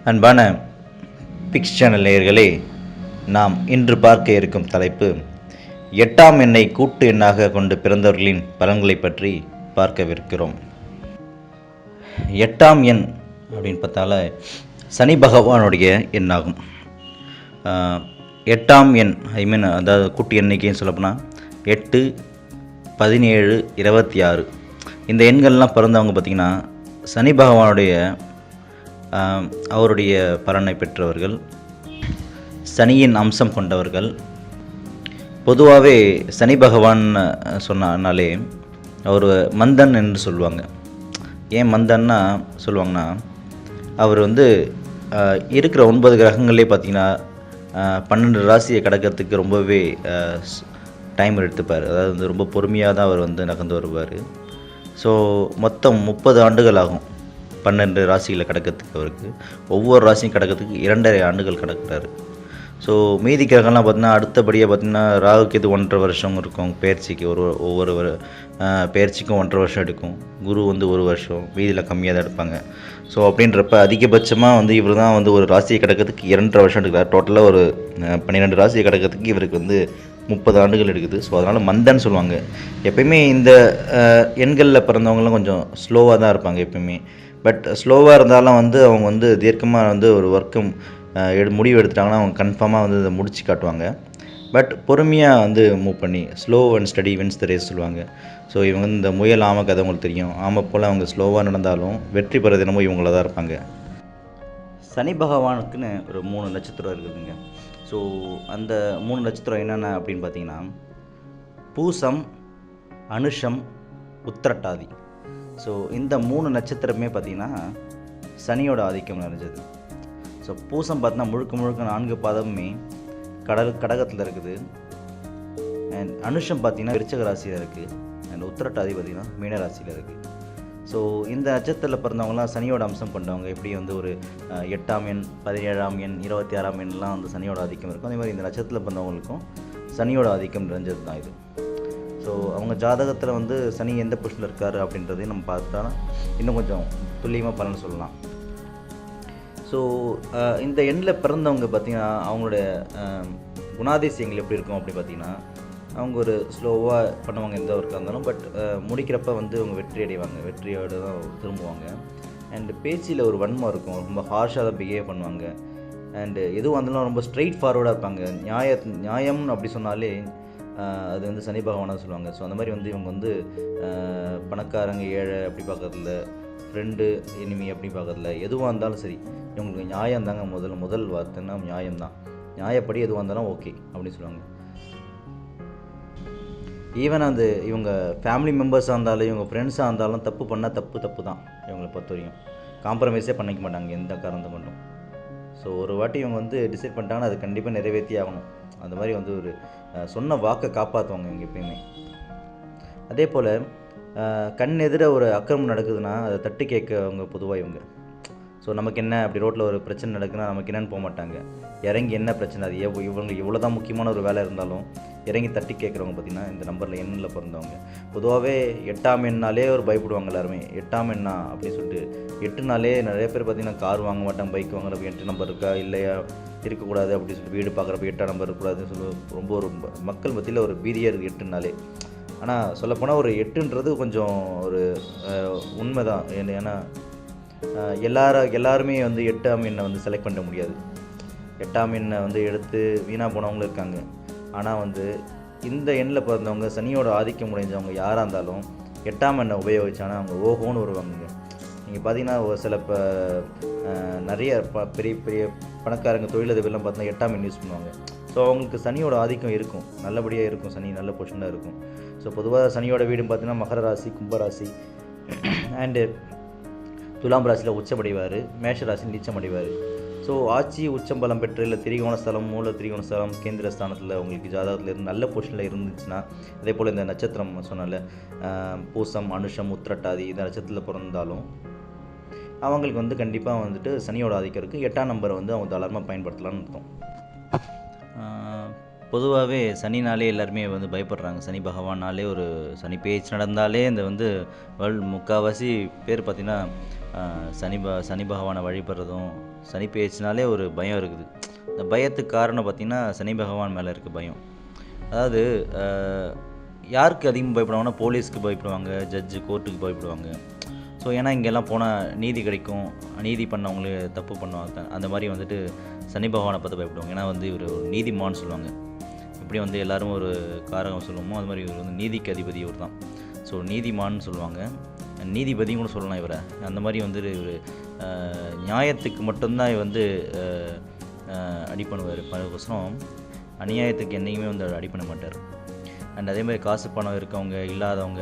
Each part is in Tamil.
அன்பான பிக்ஸ் சேனல் நேயர்களே, நாம் இன்று பார்க்க இருக்கும் தலைப்பு 8ஆம் எண்ணை கூட்டு எண்ணாக கொண்டு பிறந்தவர்களின் பலன்களை பற்றி பார்க்கவிருக்கிறோம். 8ஆம் எண் அப்படின்னு பார்த்தால சனி பகவானுடைய எண்ணாகும். 8ஆம் எண் அதாவது கூட்டு எண்ணிக்கைன்னு சொல்லப்போனால் 8, 17, 26 இந்த எண்கள்லாம் பிறந்தவங்க பார்த்திங்கன்னா சனி பகவானுடைய அவருடைய பலனை பெற்றவர்கள், சனியின் அம்சம் கொண்டவர்கள். பொதுவாகவே சனி பகவான் சொன்னாலே அவர் மந்தன் என்று சொல்லுவாங்க. ஏன் மந்தன்னா சொல்லுவாங்கன்னா, அவர் இருக்கிற 9 கிரகங்களே பார்த்திங்கன்னா 12 ராசியை கடக்கிறதுக்கு ரொம்பவே டைம் எடுத்துப்பார். அதாவது ரொம்ப பொறுமையாக தான் அவர் நகர்ந்து வருவார். ஸோ மொத்தம் 30 ஆண்டுகள் ஆகும் 12 ராசிகளை கடக்கிறதுக்கு. அவருக்கு ஒவ்வொரு ராசியும் கடக்கிறதுக்கு 2.5 ஆண்டுகள் கடக்கிறாரு. ஸோ மீதி கிரகம்லாம் பார்த்திங்கன்னா அடுத்தபடியாக பார்த்திங்கன்னா ராகுக்கு இது 1.5 வருஷம் இருக்கும் பயிற்சிக்கு. ஒவ்வொரு பயிற்சிக்கும் 1.5 வருஷம் எடுக்கும். குரு 1 வருஷம், மீதியில் கம்மியாக தான் எடுப்பாங்க. ஸோ அப்படின்றப்ப அதிகபட்சமாக இவர் தான் ஒரு ராசியை கடக்கிறதுக்கு 2.5 வருஷம் எடுக்கிறார். டோட்டலாக ஒரு 12 ராசியை கடக்கிறதுக்கு இவருக்கு 30 ஆண்டுகள் எடுக்குது. ஸோ அதனால் மந்தன்னு சொல்லுவாங்க. எப்பயுமே இந்த எண்களில் பிறந்தவங்களாம் கொஞ்சம் ஸ்லோவாக தான் இருப்பாங்க எப்பயுமே. பட் ஸ்லோவாக இருந்தாலும் அவங்க தீர்க்கமாக ஒரு ஒர்க்கும் முடிவு எடுத்துட்டாங்கன்னா அவங்க கன்ஃபார்மாக அதை முடிச்சு காட்டுவாங்க. பட் பொறுமையாக மூவ் பண்ணி slow and steady wins the race சொல்லுவாங்க. ஸோ இவங்க இந்த முயல் ஆமை கதை உங்களுக்கு தெரியும். ஆமை போல் அவங்க ஸ்லோவாக நடந்தாலும் வெற்றி பெற தினமும் இவங்கள தான் இருப்பாங்க. சனி பகவானுக்குன்னு ஒரு 3 நட்சத்திரம் இருக்குதுங்க. ஸோ அந்த 3 நட்சத்திரம் என்னென்ன அப்படின்னு பார்த்தீங்கன்னா பூசம், அனுஷம், உத்திரட்டாதி. ஸோ இந்த 3 நட்சத்திரமே பார்த்திங்கன்னா சனியோட ஆதிக்கம் நிறைஞ்சது. ஸோ பூசம் பார்த்தீங்கன்னா முழுக்க 4 பாதமுமே கடகத்தில் இருக்குது. அண்ட் அனுஷம் பார்த்திங்கன்னா விருச்சிக ராசியில் இருக்குது. அண்ட் உத்திரட்டாதி பார்த்திங்கன்னா மீன ராசியில் இருக்குது. ஸோ இந்த நட்சத்திரத்தில் பிறந்தவங்களாம் சனியோட அம்சம் கொண்டவங்க. எப்படி ஒரு 8ஆம் எண், 17ஆம் எண், 26ஆம் எண்லாம் சனியோட ஆதிக்கம் இருக்கும். அதே மாதிரி இந்த நட்சத்திரத்தில் பிறந்தவங்களுக்கும் சனியோட ஆதிக்கம் நிறைஞ்சது தான் இது. ஸோ அவங்க ஜாதகத்தில் சனி எந்த பொசிஷனில் இருக்கார் அப்படின்றதையும் நம்ம பார்த்தா இன்னும் கொஞ்சம் துல்லியமாக பலன் சொல்லலாம். ஸோ இந்த எண்ணில் பிறந்தவங்க பார்த்திங்கன்னா அவங்களுடைய குணாதிசயங்கள் எப்படி இருக்கும் அப்படி பார்த்திங்கன்னா, அவங்க ஒரு ஸ்லோவாக பண்ணுவாங்க எந்த ஒர்க்காக இருந்தாலும். பட் முடிக்கிறப்ப அவங்க வெற்றி அடைவாங்க, வெற்றியோடு தான் திரும்புவாங்க. அண்டு பேச்சில் ஒரு வன்மம் இருக்கும், ரொம்ப ஹார்ஷாக தான் பிஹேவ் பண்ணுவாங்க. அண்டு எதுவும் இருந்தாலும் ரொம்ப ஸ்ட்ரெயிட் ஃபார்வர்டாக இருப்பாங்க. நியாயம் அப்படி சொன்னாலே அது சனி பகவானாக சொல்லுவாங்க. ஸோ அந்த மாதிரி இவங்க பணக்காரங்க ஏழை அப்படி பார்க்கறதில்ல, ஃப்ரெண்டு எனிமி அப்படி பார்க்கறதில்ல. எதுவாக இருந்தாலும் சரி இவங்களுக்கு நியாயம் தாங்க முதல் வார்த்தைன்னா நியாயம்தான். நியாயப்படி எதுவாக இருந்தாலும் ஓகே அப்படின்னு சொல்லுவாங்க. ஈவன் இவங்க ஃபேமிலி மெம்பர்ஸாக இருந்தாலும் இவங்க ஃப்ரெண்ட்ஸாக இருந்தாலும் தப்பு பண்ணால் தப்பு தான். இவங்களை பொறுத்த வரைக்கும் காம்ப்ரமைஸே பண்ணிக்க மாட்டாங்க எந்த காரணத்தை மட்டும். ஸோ ஒரு வாட்டி இவங்க டிசைட் பண்ணிட்டாங்கன்னா அது கண்டிப்பாக நிறைவேற்றி ஆகணும். அந்த மாதிரி ஒரு சொன்ன வாக்கை காப்பாற்றுவாங்க இவங்க எப்பயுமே. அதே போல் கண் எதிர ஒரு அக்கிரமம் நடக்குதுன்னா அதை தட்டி கேட்கவங்க பொதுவாக இவங்க. ஸோ நமக்கு என்ன, அப்படி ரோட்டில் ஒரு பிரச்சனை நடக்குதுன்னா நமக்கு என்னென்னு போக மாட்டாங்க. இறங்கி என்ன பிரச்சனை, அது இவங்க எவ்வளோ தான் முக்கியமான ஒரு வேலை இருந்தாலும் இறங்கி தட்டி கேட்குறவங்க பார்த்திங்கன்னா இந்த நம்பரில் எண்ணில் பிறந்தவங்க. பொதுவாகவே 8ஆம் எண்ணாலே ஒரு பயப்படுவாங்க எல்லாருமே. 8ஆம் எண்ணா அப்படின்னு சொல்லிட்டு 8நாலே நிறைய பேர் பார்த்திங்கன்னா கார் வாங்க மாட்டாங்க, பைக் வாங்குறப்ப 8 நம்பர் இருக்கா இல்லையா இருக்கக்கூடாது அப்படின்னு சொல்லிட்டு வீடு பார்க்குறப்ப 8ஆம் நம்பர் இருக்கக்கூடாதுன்னு சொல்லி ரொம்ப ஒரு மக்கள் மத்தியில் ஒரு பீதியாக இருக்குது 8நாலே. ஆனால் சொல்லப்போனால் ஒரு 8ன்றது கொஞ்சம் ஒரு உண்மை தான். ஏன்னா எல்லாருமே 8ஆம் எண்ணை செலக்ட் பண்ண முடியாது. 8ஆம் எண்ணை எடுத்து வீணாக போனவங்களும் இருக்காங்க. ஆனால் இந்த எண்ணில் பிறந்தவங்க சனியோட ஆதிக்கம் முடிஞ்சவங்க யாராக இருந்தாலும் 8ஆம் எண்ணை உபயோகிச்சானா அவங்க ஓஹோன்னு வருவாங்க. நீங்கள் பார்த்தீங்கன்னா ஒரு சில நிறைய பெரிய பெரிய பணக்காரங்க தொழிலதிபர்லாம் பார்த்தீங்கன்னா 8ஆம் எண் யூஸ் பண்ணுவாங்க. ஸோ அவங்களுக்கு சனியோட ஆதிக்கம் இருக்கும், நல்லபடியாக இருக்கும். சனி நல்ல பொசிஷனாக இருக்கும். ஸோ பொதுவாக சனியோட வீடுன்னு பார்த்தீங்கன்னா மகர ராசி, கும்பராசி அண்டு துலாம் ராசியில் உச்சமடைவார், மேஷ ராசியில் நீச்சமடைவார். ஸோ ஆட்சி உச்சம்பலம் பெற்று இல்லை திரிகோணஸ்தலம், மூல திரிகோணஸ்தலம், கேந்திர ஸ்தானத்தில் உங்களுக்கு ஜாதகத்தில் இருந்து நல்ல பொசிஷனில் இருந்துச்சுன்னா, அதே போல் இந்த நட்சத்திரம் சொன்னால பூசம், அனுஷம், உத்திரட்டாதி இந்த நட்சத்திரத்தில் பிறந்தாலும் அவங்களுக்கு கண்டிப்பாக சனியோட ஆதிக்கம் இருக்குது. 8ஆம் நம்பரை அவங்க தாராளமாக பயன்படுத்தலாம்னு அர்த்தம். பொதுவாகவே சனினாலே எல்லாருமே பயப்படுறாங்க. சனி பகவானாலே ஒரு சனி பேச்சு நடந்தாலே இந்த வேர்ல்டு முக்கால்வாசி பேர் பார்த்திங்கன்னா சனி பகவானை வழிபடுறதும், சனி பெயர்ச்சினாலே ஒரு பயம் இருக்குது. இந்த பயத்துக்கு காரணம் பார்த்திங்கன்னா சனி பகவான் மேலே இருக்க பயம். அதாவது யாருக்கு அதிகமாக பயப்படுவாங்கன்னா போலீஸ்க்கு பயப்படுவாங்க, ஜட்ஜு கோர்ட்டுக்கு பயப்படுவாங்க. ஸோ ஏன்னா இங்கெல்லாம் போனால் நீதி கிடைக்கும், நீதி பண்ணவங்களே தப்பு பண்ணுவாங்க, அந்த மாதிரி வந்துட்டு சனி பகவானை பார்த்து பயப்படுவாங்க. ஏன்னா வந்து இவர் ஒரு நீதிமான்னு சொல்லுவாங்க. இப்படி வந்து எல்லோரும் ஒரு காரகம் சொல்லுவோமோ அது மாதிரி இவர் வந்து நீதிக்கு அதிபதி இவர் தான். ஸோ நீதிமான்னு சொல்லுவாங்க, நீதிபதியும் கூட சொல்லலாம் இவரை. அந்த மாதிரி வந்து இவர் நியாயத்துக்கு மட்டும்தான் வந்து அடி பண்ணுவார். பலவசரம் அநியாயத்துக்கு என்றைக்குமே வந்து அடி பண்ண மாட்டார். அண்ட் அதே மாதிரி காசு பணம் இருக்கவங்க, இல்லாதவங்க,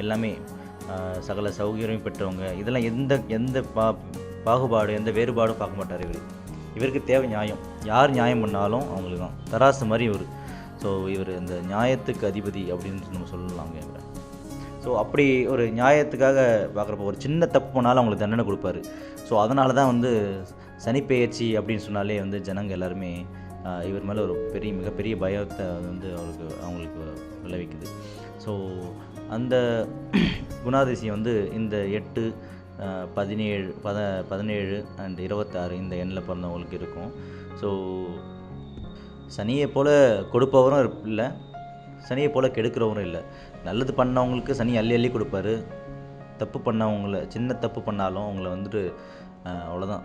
எல்லாமே சகல சௌகரியம் பெற்றவங்க, இதெல்லாம் எந்த பாகுபாடு, எந்த வேறுபாடும் பார்க்க மாட்டார் இவர். இவருக்கு தேவை நியாயம். யார் நியாயம் பண்ணாலும் அவங்களுக்கு தான் தராசு மாதிரி இவர். ஸோ இவர் இந்த நியாயத்துக்கு அதிபதி அப்படின்னு நம்ம சொல்லலாங்க இவரை. ஸோ அப்படி ஒரு நியாயத்துக்காக பார்க்குறப்போ ஒரு சின்ன தப்பு பண்ணாலும் அவங்களுக்கு தண்டனை கொடுப்பாரு. ஸோ அதனால தான் வந்து சனிப்பெயர்ச்சி அப்படின்னு சொன்னாலே வந்து ஜனங்க எல்லாருமே இவர் மேலே ஒரு மிகப்பெரிய பயத்தை வந்து அவங்களுக்கு விளைவிக்குது. ஸோ அந்த குணாதிசயம் வந்து இந்த 8, 17 அண்ட் 26 இந்த எண்ணில் பிறந்தவங்களுக்கு இருக்கும். ஸோ சனியை போல் கொடுப்பவரும் இல்லை, சனியை போல் கெடுக்கிறவரும் இல்லை. நல்லது பண்ணவங்களுக்கு சனி அள்ளி அள்ளி கொடுப்பாரு. தப்பு பண்ணவங்கள சின்ன தப்பு பண்ணாலும் அவங்கள வந்துட்டு அவ்வளோதான்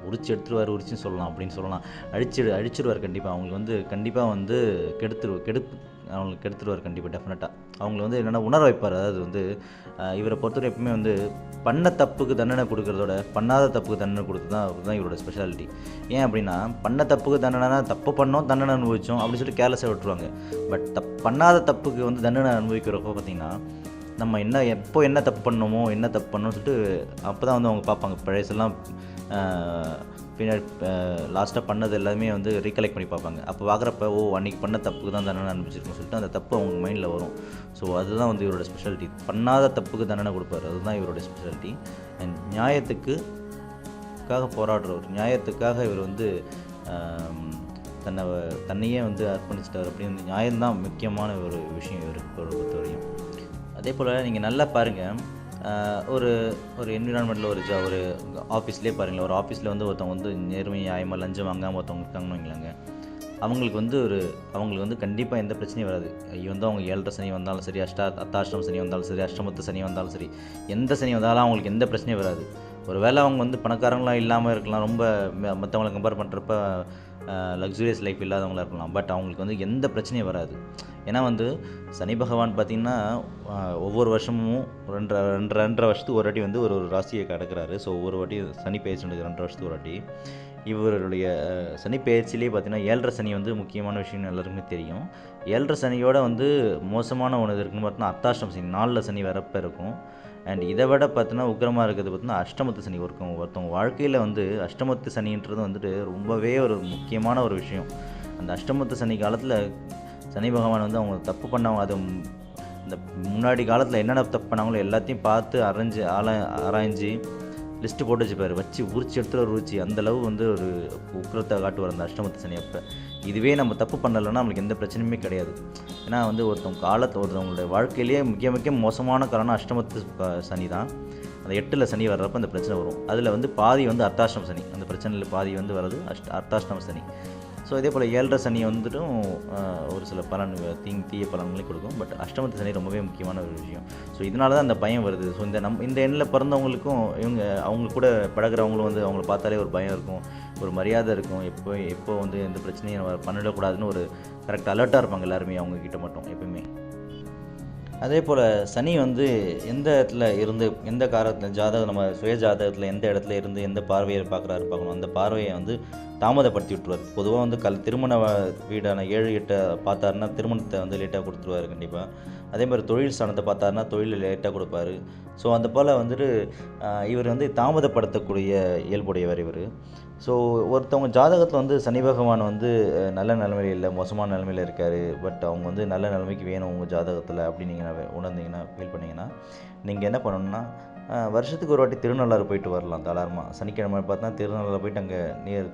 உரிச்சுன்னு சொல்லலாம், அப்படின்னு சொல்லலாம். அழிச்சிடுவார் கண்டிப்பாக. அவங்களுக்கு வந்து கண்டிப்பாக வந்து அவங்களுக்கு கெடுத்துருவார் கண்டிப்பாக, டெஃபினட்டாக. அவங்கள வந்து என்னென்னா உணர வைப்பார். அதாவது வந்து இவரை பொறுத்தவரை எப்பவுமே வந்து பண்ண தப்புக்கு தண்டனை கொடுக்குறதோட பண்ணாத தப்புக்கு தண்டனை கொடுத்து தான் இவரோட ஸ்பெஷாலிட்டி. ஏன் அப்படின்னா பண்ண தப்புக்கு தண்டனைனா தப்பு பண்ணோம் தண்டனை அனுபவித்தோம் அப்படின்னு சொல்லிட்டு கேர்லெஸ்ஸாக விட்டுருவாங்க. பட் பண்ணாத தப்புக்கு வந்து தண்டனை அனுபவிக்கிறப்போ பார்த்திங்கன்னா நம்ம என்ன தப்பு பண்ணணுமோ என்ன தப்பு பண்ணணும்னு சொல்லிட்டு அப்போ தான் வந்து அவங்க பார்ப்பாங்க. பழையசெல்லாம் பின்னாடி லாஸ்ட்டாக பண்ணது எல்லாமே வந்து ரீகலெக்ட் பண்ணி பார்ப்பாங்க. அப்போ பார்க்குறப்ப அன்றைக்கி பண்ண தப்புக்கு தான் தண்டனை அனுப்பிச்சிருக்கோம்னு சொல்லிட்டு அந்த தப்பு அவங்க மைண்டில் வரும். ஸோ அதுதான் வந்து இவரோட ஸ்பெஷாலிட்டி. பண்ணாத தப்புக்கு தண்டனை கொடுப்பார், அதுதான் இவரோட ஸ்பெஷாலிட்டி. அண்ட் நியாயத்துக்காக போராடுறவர், நியாயத்துக்காக இவர் வந்து தன்னையே வந்து அர்ப்பணிச்சிட்டார். அப்படின்னு நியாயம்தான் முக்கியமான ஒரு விஷயம் இவருக்கு பொறுத்தவரையும். அதே போல் நீங்கள் நல்லா பாருங்கள், ஒரு என்விரான்மெண்ட்டில் ஒரு ஆஃபீஸ்லேயே பாருங்களேன். ஒரு ஆஃபீஸில் வந்து ஒருத்தவங்க வந்து நேர்மை நியாயமாக லஞ்சம் வாங்காமல் ஒருத்தவங்க இருக்காங்கன்னு வைங்களாங்க. அவங்களுக்கு வந்து கண்டிப்பாக எந்த பிரச்சனையும் வராது. வந்து அவங்க 7 சனி வந்தாலும் சரி, அர்த்தாஷ்டம சனி வந்தாலும் சரி, அஷ்டமத்து சனி வந்தாலும் சரி, எந்த சனி வந்தாலும் அவங்களுக்கு எந்த பிரச்சனையும் வராது. ஒரு வேளை அவங்க வந்து பணக்காரங்களாம் இல்லாமல் இருக்கலாம், ரொம்ப மற்றவங்களை கம்பேர் பண்ணுறப்ப லக்ஸுரியஸ் லைஃப் இல்லாதவங்களாக இருக்கலாம். பட் அவங்களுக்கு வந்து எந்த பிரச்சனையும் வராது. ஏன்னா வந்து சனி பகவான் பார்த்திங்கன்னா ஒவ்வொரு வருஷமும் 2.5 வருஷத்துக்கு ஒரு வாட்டி வந்து ஒரு ராசியை கடக்கிறாரு. ஸோ ஒவ்வொரு வாட்டி சனி பயிற்சி நடக்குது 2 வருஷத்துக்கு ஒரு வாட்டி. இவருடைய சனி பயிற்சியிலே பார்த்திங்கன்னா 7 சனி வந்து முக்கியமான விஷயம் எல்லாருக்குமே தெரியும். 7 சனியோட வந்து மோசமான ஒன்று இருக்குன்னு பார்த்தோன்னா அர்த்தாஷ்டம சனி, 4 சனி வரப்போ இருக்கும். அண்ட் இதை விட பார்த்தீங்கன்னா உக்கிரமாக இருக்கிறது பார்த்தீங்கன்னா அஷ்டமத்து சனி இருக்கும். ஒருத்தவங்க வாழ்க்கையில் வந்து அஷ்டமத்து சனின்றது வந்துட்டு ரொம்பவே ஒரு முக்கியமான ஒரு விஷயம். அந்த அஷ்டமத்து சனி காலத்தில் சனி பகவான் வந்து அவங்க தப்பு பண்ணவங்க, அது இந்த முன்னாடி காலத்தில் என்னென்ன தப்பு பண்ணாங்களோ எல்லாத்தையும் பார்த்து ஆராய்ஞ்சு லிஸ்ட்டு போட்டு வச்சுப்பார். உரிச்சு எடுத்துகிட்டு அந்தளவு வந்து ஒரு உக்கிரத்தை காட்டுவார் அந்த அஷ்டமத்து சனி அப்போ. இதுவே நம்ம தப்பு பண்ணலைன்னா நம்மளுக்கு எந்த பிரச்சனையுமே கிடையாது. ஏன்னா வந்து ஒருத்தவங்களுடைய வாழ்க்கையிலேயே மிக மோசமான காரணம் அஷ்டமத்து சனி தான். அந்த 8 சனி வர்றப்போ அந்த பிரச்சனை வரும். அதில் வந்து பாதி வந்து அர்த்தாஷ்டம சனி, அந்த பிரச்சனையில் பாதி வந்து வர்றது அர்த்தாஷ்டம சனி. ஸோ இதே போல் 7 சனி வந்துட்டும் ஒரு சில தீய பலன்களையும் கொடுக்கும். பட் அஷ்டமத்து சனி ரொம்பவே முக்கியமான ஒரு விஷயம். ஸோ இதனால தான் அந்த பயம் வருது. ஸோ இந்த எண்ணில் பிறந்தவங்களுக்கும் அவங்க கூட பழகிறவங்களும் வந்து அவங்கள பார்த்தாலே ஒரு பயம் இருக்கும், ஒரு மரியாதை இருக்கும். எப்போ வந்து எந்த பிரச்சனையும் பண்ணிடக்கூடாதுன்னு ஒரு கரெக்ட் அலர்ட்டாக இருப்பாங்க எல்லாருமே அவங்கக்கிட்ட மட்டும் எப்பவுமே. அதே போல் சனி வந்து எந்த இடத்துல இருந்து எந்த காலத்தில் நம்ம சுய ஜாதகத்தில் எந்த இடத்துல இருந்து எந்த பார்வையை பார்க்கணும், அந்த பார்வையை வந்து தாமதப்படுத்தி விட்டுருவார். பொதுவாக வந்து திருமண வீடான 7, 8 பார்த்தாருன்னா திருமணத்தை வந்து லேட்டாக கொடுத்துருவார் கண்டிப்பாக. அதே மாதிரி தொழில் ஸ்தானத்தை பார்த்தாருன்னா தொழில் லேட்டாக கொடுப்பாரு. ஸோ அந்த போல் வந்துட்டு இவர் வந்து தாமதப்படுத்தக்கூடிய இயல்புடையவர் இவர். ஸோ ஒருத்தவங்க ஜாதகத்தில் வந்து சனி பகவான் வந்து நல்ல நிலைமையில் இல்லை, மோசமான நிலைமையில் இருக்கார். பட் அவங்க வந்து நல்ல நிலைமைக்கு வேணும் உங்கள் ஜாதகத்தில் அப்படின்னு நீங்கள் உணர்ந்தீங்கன்னா ஃபீல் பண்ணிங்கன்னா நீங்கள் என்ன பண்ணணுன்னா வருஷத்துக்கு ஒரு வாட்டி திருநள்ளாறு போயிட்டு வரலாம் தாராளமாக. சனிக்கிழமை பார்த்தா திருநள்ளாறு போயிட்டு அங்கே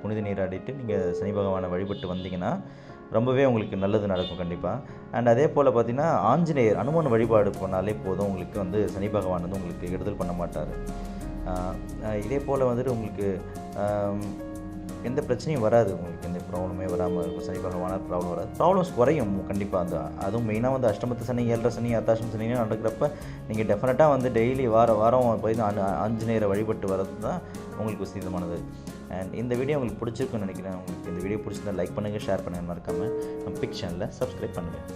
புனித நீராடிட்டு நீங்கள் சனி பகவானை வழிபட்டு வந்தீங்கன்னா ரொம்பவே உங்களுக்கு நல்லது நடக்கும் கண்டிப்பாக. அண்ட் அதே போல் பார்த்திங்கன்னா ஆஞ்சநேயர் அனுமன் வழிபாடு போனாலே போதும், உங்களுக்கு வந்து சனி பகவான் வந்து உங்களுக்கு கெடுதல் பண்ண மாட்டார். இதே போல் வந்துட்டு உங்களுக்கு எந்த பிரச்சனையும் வராது, உங்களுக்கு எந்த ப்ராப்ளமே வராமல் இருக்கும். சனி பகவானால் ப்ராப்ளம் வராது, ப்ராப்ளம்ஸ் குறையும் கண்டிப்பாக. அதுவும் மெயினாக வந்து அஷ்டமத்து சனி, 7 சனி, அர்த்தாஷ்டம சனி நடக்கிறப்ப நீங்கள் டெஃபினட்டாக வந்து டெய்லி வாரம் போய் ஆஞ்சநேயரை வழிபட்டு வர்றது தான் உங்களுக்கு உசிதமானது. அண்ட் இந்த வீடியோ உங்களுக்கு பிடிச்சிருக்குன்னு நினைக்கிறேன். உங்களுக்கு இந்த வீடியோ பிடிச்சிருந்தா லைக் பண்ணுங்கள், ஷேர் பண்ணுங்கள், மறக்காமல் நம்ம பிக் சேனலை சப்ஸ்கிரைப் பண்ணுங்கள்.